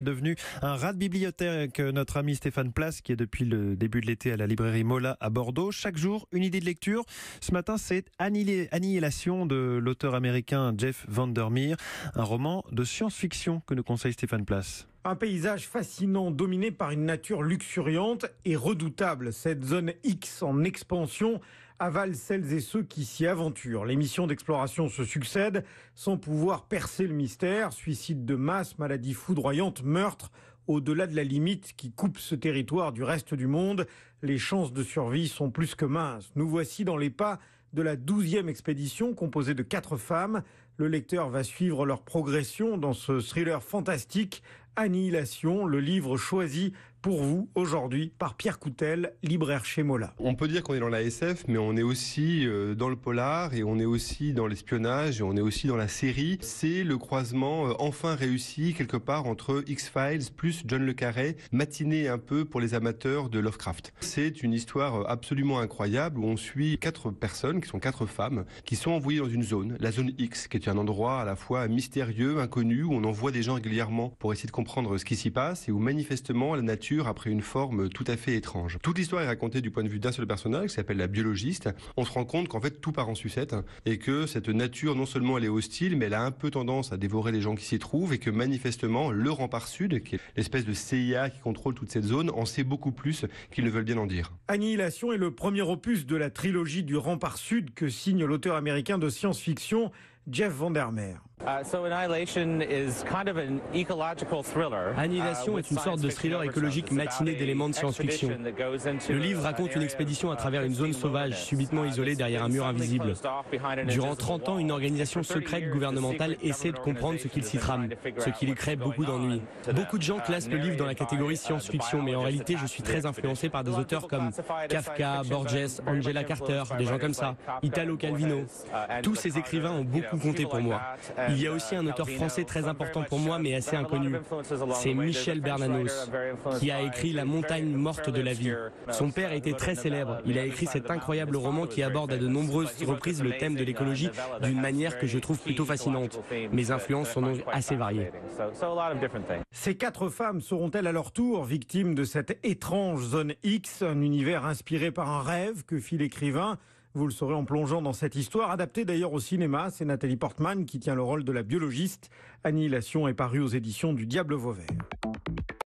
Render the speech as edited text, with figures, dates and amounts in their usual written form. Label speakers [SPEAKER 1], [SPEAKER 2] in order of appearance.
[SPEAKER 1] Devenu un rat de bibliothèque, notre ami Stéphane Place, qui est depuis le début de l'été à la librairie Mola à Bordeaux. Chaque jour, une idée de lecture. Ce matin, c'est Annihilation de l'auteur américain Jeff Vandermeer, un roman de science-fiction que nous conseille Stéphane Place.
[SPEAKER 2] Un paysage fascinant dominé par une nature luxuriante et redoutable. Cette zone X en expansion avale celles et ceux qui s'y aventurent. Les missions d'exploration se succèdent sans pouvoir percer le mystère. Suicides de masse, maladies foudroyantes, meurtres. Au-delà de la limite qui coupe ce territoire du reste du monde, les chances de survie sont plus que minces. Nous voici dans les pas de la 12e expédition composée de 4 femmes. Le lecteur va suivre leur progression dans ce thriller fantastique, Annihilation, le livre choisi pour vous aujourd'hui par Pierre Coutel, libraire chez Mola.
[SPEAKER 3] On peut dire qu'on est dans la SF, mais on est aussi dans le polar et on est aussi dans l'espionnage et on est aussi dans la série. C'est le croisement enfin réussi quelque part entre X-Files plus John le Carré, matinée un peu pour les amateurs de Lovecraft. C'est une histoire absolument incroyable où on suit 4 personnes, qui sont 4 femmes, qui sont envoyées dans une zone, la zone X, qui est un endroit à la fois mystérieux, inconnu, où on envoie des gens régulièrement pour essayer de comprendre ce qui s'y passe et où manifestement la nature a pris une forme tout à fait étrange. Toute l'histoire est racontée du point de vue d'un seul personnage qui s'appelle la biologiste. On se rend compte qu'en fait tout part en sucette et que cette nature non seulement elle est hostile mais elle a un peu tendance à dévorer les gens qui s'y trouvent et que manifestement le rempart sud, qui est l'espèce de CIA qui contrôle toute cette zone, en sait beaucoup plus qu'ils ne veulent bien en dire.
[SPEAKER 2] Annihilation est le premier opus de la trilogie du rempart sud que signe l'auteur américain de science-fiction Jeff Vandermeer.
[SPEAKER 4] Annihilation est une sorte de thriller écologique matiné d'éléments de science-fiction. Le livre raconte une expédition à travers une zone sauvage, subitement isolée derrière un mur invisible. Durant 30 ans, une organisation secrète gouvernementale essaie de comprendre ce qu'il s'y trame, ce qui lui crée beaucoup d'ennuis. Beaucoup de gens classent le livre dans la catégorie science-fiction, mais en réalité, je suis très influencé par des auteurs comme Kafka, Borges, Angela Carter, des gens comme ça, Italo Calvino. Tous ces écrivains ont beaucoup compté pour moi. Il y a aussi un auteur français très important pour moi, mais assez inconnu. C'est Michel Bernanos, qui a écrit La montagne morte de la vie. Son père était très célèbre. Il a écrit cet incroyable roman qui aborde à de nombreuses reprises le thème de l'écologie d'une manière que je trouve plutôt fascinante. Mes influences sont donc assez variées.
[SPEAKER 2] Ces 4 femmes seront-elles à leur tour victimes de cette étrange zone X, un univers inspiré par un rêve que fit l'écrivain? Vous le saurez en plongeant dans cette histoire, adaptée d'ailleurs au cinéma. C'est Nathalie Portman qui tient le rôle de la biologiste. Annihilation est parue aux éditions du Diable Vauvert.